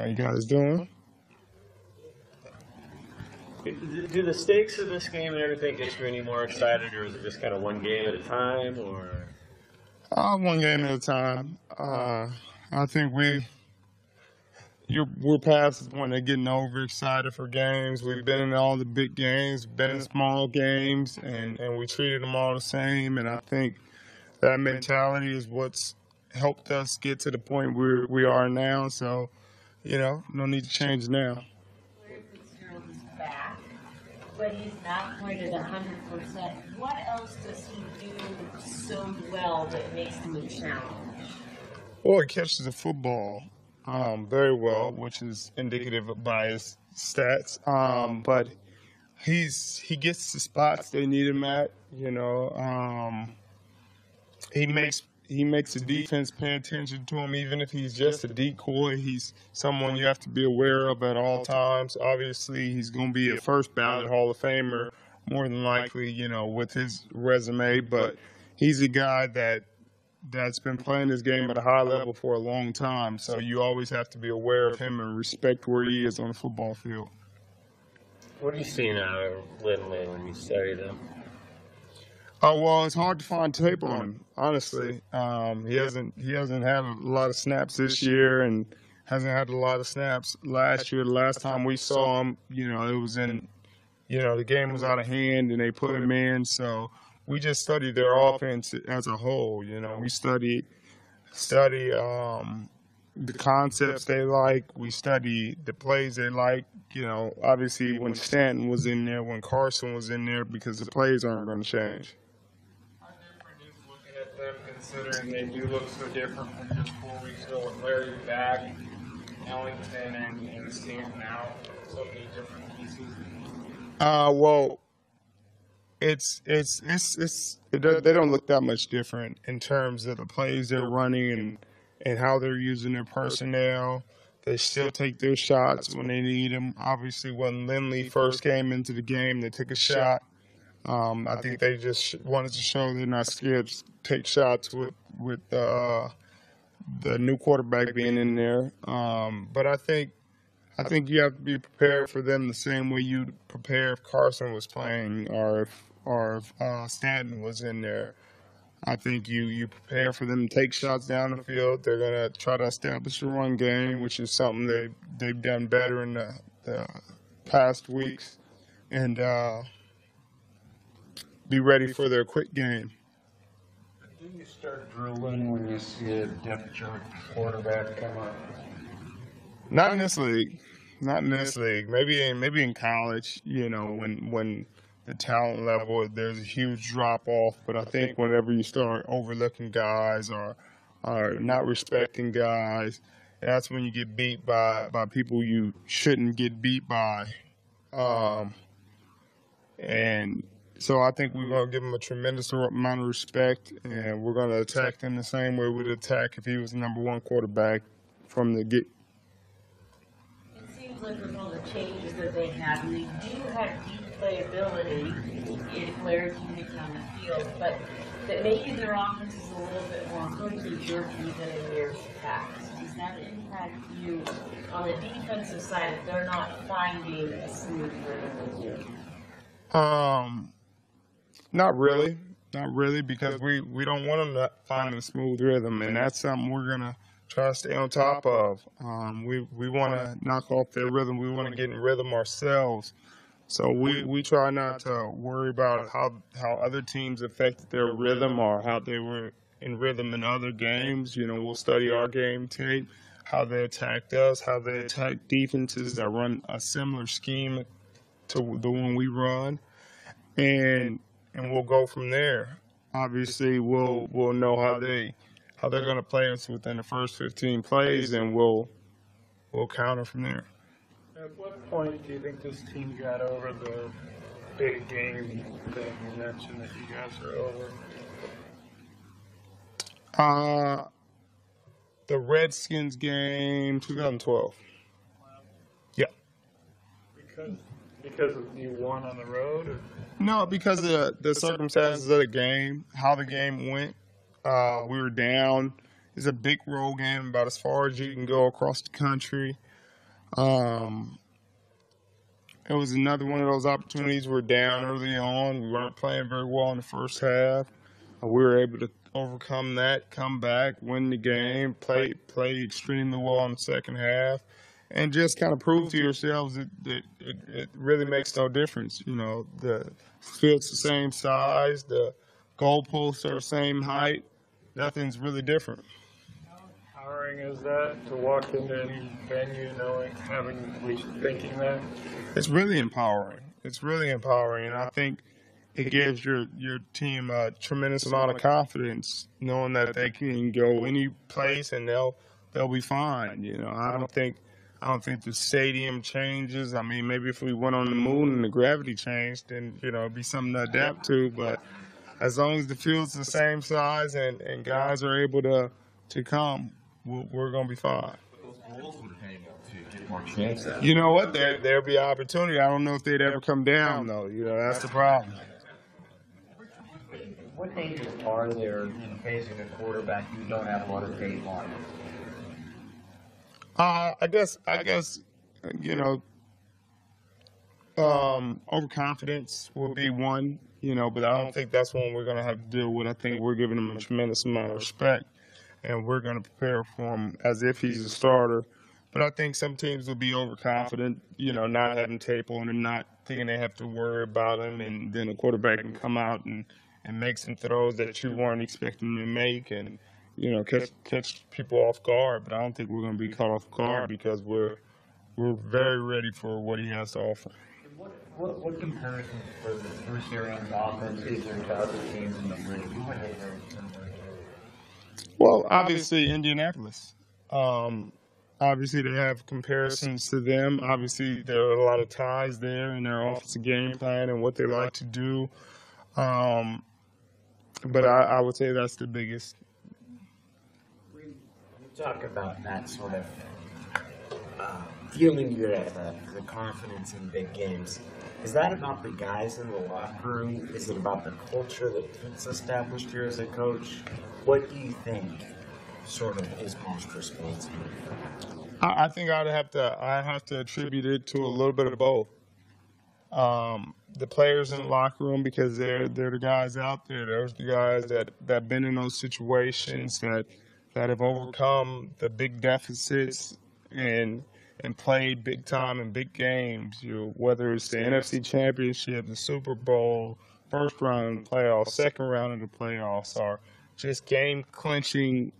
How you guys doing? Do the stakes of this game and everything get you any more excited, or is it just kind of one game at a time? Or One game at a time. I think we're past the point of getting overexcited for games. We've been in all the big games, been in small games, and we treated them all the same. And I think that mentality is what's helped us get to the point where we are now. So, no need to change now. Larry Fitzgerald is back, but he's not quite at 100%. What else does he do so well that makes him a challenge? Well, he catches the football very well, which is indicative by his stats. But he gets the spots they need him at. He makes the defense pay attention to him, even if he's just a decoy. He's someone you have to be aware of at all times. Obviously, he's going to be a first ballot Hall of Famer, more than likely, with his resume. But he's a guy that's been playing this game at a high level for a long time. So you always have to be aware of him and respect where he is on the football field. what are you seeing out of Lindley when you study them? Oh, well, it's hard to find tape on him, honestly. He hasn't had a lot of snaps this year and hasn't had a lot of snaps last year. The last time we saw him, it was in, the game was out of hand and they put him in. So we just studied their offense as a whole. We study the concepts they like. We study the plays they like. Obviously when Stanton was in there, when Carson was in there, because the plays aren't going to change. Them, considering they do look so different from just 4 weeks ago with Larry back, Ellington, and Stanton out, so many different pieces? Well, they don't look that much different in terms of the plays they're running and how they're using their personnel. They still take their shots when they need them. Obviously, when Lindley first came into the game, they took a shot. I think they just wanted to show they're not scared to take shots with the new quarterback being in there. But I think you have to be prepared for them the same way you'd prepare if Carson was playing or if Stanton was in there. I think you prepare for them to take shots down the field. They're going to try to establish a run game, which is something they've done better in the past weeks. And be ready for their quick game. Do you start drilling when you see a depth chart quarterback come up? Not in this league. Maybe in college, when the talent level, there's a huge drop off. But I think whenever you start overlooking guys or not respecting guys, that's when you get beat by people you shouldn't get beat by. And so I think we're going to give him a tremendous amount of respect, and we're going to attack him the same way we'd attack if he was the number one quarterback from the get. It seems like with all the changes that they have, and they do have deep playability if Larry can get on the field, but that maybe their offense is a little bit more herky-jerky than in years past. Does that impact you on the defensive side if they're not finding a smooth rhythm with you? Not really, because we don't want them to find a smooth rhythm, and that's something we're gonna try to stay on top of. We want to knock off their rhythm. We want to get in rhythm ourselves. So we try not to worry about how other teams affected their rhythm or how they were in rhythm in other games. We'll study our game tape, how they attacked us, how they attack defenses that run a similar scheme to the one we run, and we'll go from there. Obviously, we'll know how they're going to play us within the first 15 plays, and we'll counter from there. At what point do you think this team got over the big game thing you mentioned that you guys are over? The Redskins game, 2012. Yeah. Because you won on the road? Or? No, because of the circumstances of the game, how the game went. We were down. It's a big road game, about as far as you can go across the country. It was another one of those opportunities. We're down early on. We weren't playing very well in the first half. We were able to overcome that, come back, win the game, play extremely well in the second half, and just kind of prove to yourselves that it really makes no difference. You know, the field's the same size, the goalposts are the same height. Nothing's really different. How empowering is that to walk into any venue knowing, having, at least thinking that? It's really empowering. It's really empowering, and I think it gives your team a tremendous amount of confidence, knowing that they can go any place and they'll be fine. You know, I don't think the stadium changes. I mean, maybe if we went on the moon and the gravity changed, then it'd be something to adapt to. But as long as the field's the same size and guys are able to come, we're gonna be fine. More chance at. You know what? There'll be opportunity. I don't know if they'd ever come down though. That's the problem. What dangers are there in facing a quarterback you don't have a lot of tape on? I guess overconfidence will be one, but I don't think that's one we're going to have to deal with. I think we're giving him a tremendous amount of respect, and we're going to prepare for him as if he's a starter. But I think some teams will be overconfident, not having tape on and not thinking they have to worry about him, and then a quarterback can come out and make some throws that you weren't expecting to make and, catch people off guard. But I don't think we're going to be caught off guard because we're very ready for what he has to offer. What comparison for the Bruce Arians offense is there to other teams in the league? Who would they Well, obviously Indianapolis. Obviously they have comparisons to them. Obviously there are a lot of ties there in their offensive game plan and what they like to do. But I would say that's the biggest. You talk about that sort of feeling good at the confidence in big games. Is that about the guys in the locker room? Is it about the culture that Pete's established here as a coach? What do you think sort of is most responsible? I think I have to attribute it to a little bit of both. The players in the locker room, because they're the guys out there. There's the guys that been in those situations that have overcome the big deficits and played big time in big games. Whether it's the NFC Championship, the Super Bowl, first round of the playoffs, second round of the playoffs, or just game clinching,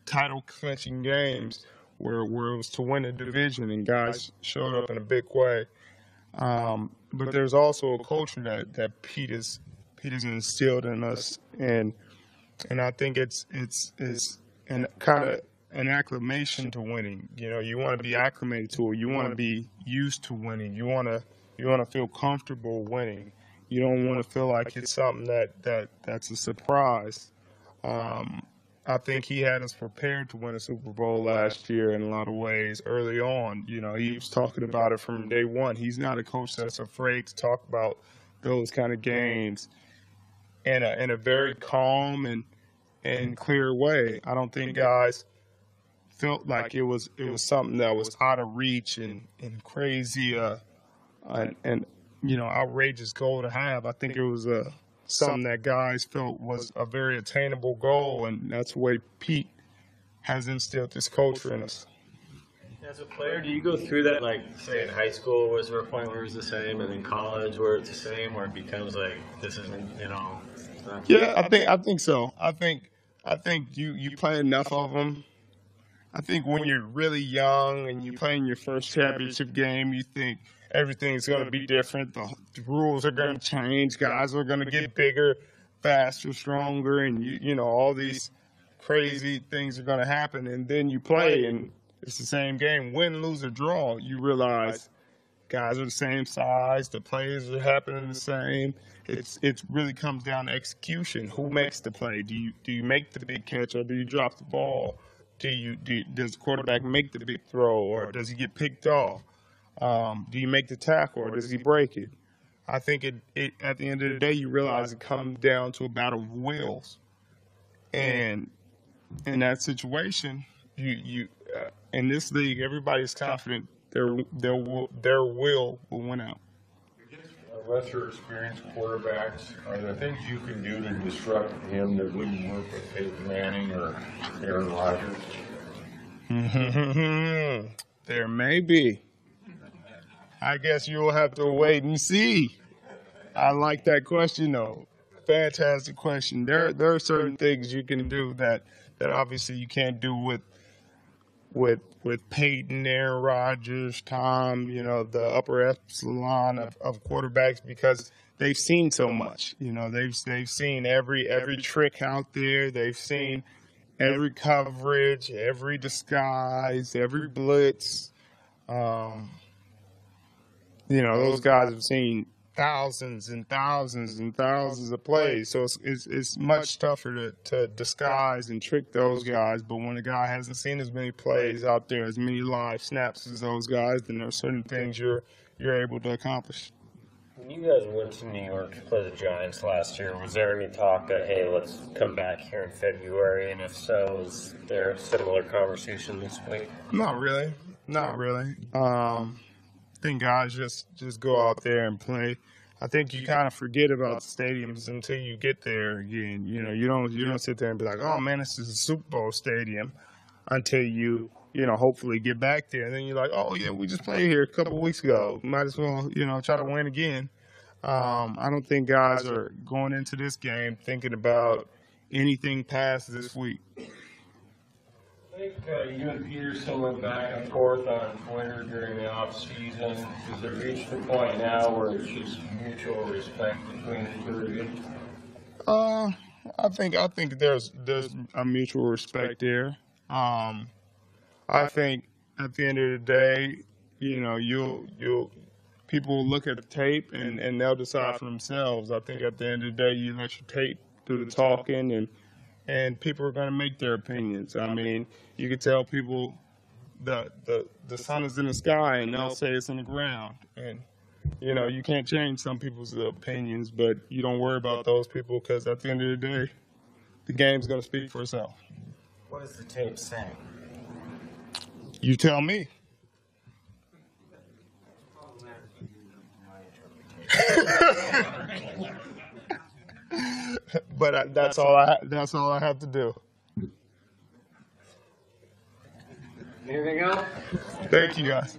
title clinching games where it was to win a division and guys showed up in a big way. But there's also a culture that Pete has instilled in us, and I think it's an kind of an acclimation to winning. You want to be acclimated to it. You want to be used to winning. You want to feel comfortable winning. You don't want to feel like it's something that's a surprise. I think he had us prepared to win a Super Bowl last year in a lot of ways early on. He was talking about it from day one. He's not a coach that's afraid to talk about those kind of games in a very calm and clear way. I don't think guys felt like it was something that was out of reach and crazy and outrageous goal to have. I think it was something that guys felt was a very attainable goal, and that's the way Pete has instilled this culture in us. As a player, do you go through that, like, say, in high school, was there a point where it was the same, and in college where it's the same, where it becomes like, this isn't, Yeah, I think so. I think you play enough of them. I think when you're really young and you play in your first championship game, you think everything's going to be different. The rules are going to change. Guys are going to get bigger, faster, stronger, and all these crazy things are going to happen. And then you play, and it's the same game. Win, lose, or draw, you realize guys are the same size. The plays are happening the same. It really comes down to execution. Who makes the play? Do you make the big catch, or do you drop the ball? Does the quarterback make the big throw, or does he get picked off? Do you make the tackle, or does he break it? I think it at the end of the day, you realize it comes down to a battle of wills. And in that situation, in this league, everybody's confident their will win out. Lesser experienced quarterbacks, are there things you can do to disrupt him that wouldn't work with Peyton Manning or Aaron Rodgers? There may be. I guess you'll have to wait and see. I like that question, though. Fantastic question. There are certain things you can do that obviously you can't do with Peyton, Aaron Rodgers, Tom, the upper echelon of quarterbacks, because they've seen so much. They've seen every trick out there. They've seen every coverage, every disguise, every blitz. Those guys have seen thousands and thousands and thousands of plays, so it's much tougher to disguise and trick those guys. But when a guy hasn't seen as many plays out there, as many live snaps as those guys, then there are certain things you're able to accomplish. When you guys went to New York to play the Giants last year, was there any talk that, hey, let's come back here in February? And if so, is there a similar conversation this week? Not really. I think guys just go out there and play. I think you kind of forget about stadiums until you get there again. You don't sit there and be like, oh man, this is a Super Bowl stadium, until you hopefully get back there. And then you're like, oh yeah, we just played here a couple of weeks ago. Might as well try to win again. I don't think guys are going into this game thinking about anything past this week. I think you and Peterson went back and forth on Twitter during the off-season. Has it reached the point now where it's just mutual respect between the two of you? I think there's a mutual respect there. I think at the end of the day, people will look at the tape and they'll decide for themselves. I think at the end of the day, you let your tape do the talking, and people are going to make their opinions. I mean, you can tell people the sun is in the sky, and they'll say it's in the ground. And, you can't change some people's opinions, but you don't worry about those people, because at the end of the day, the game's going to speak for itself. What does the tape say? You tell me. But that's all I have to do. Anything else? Thank you, guys.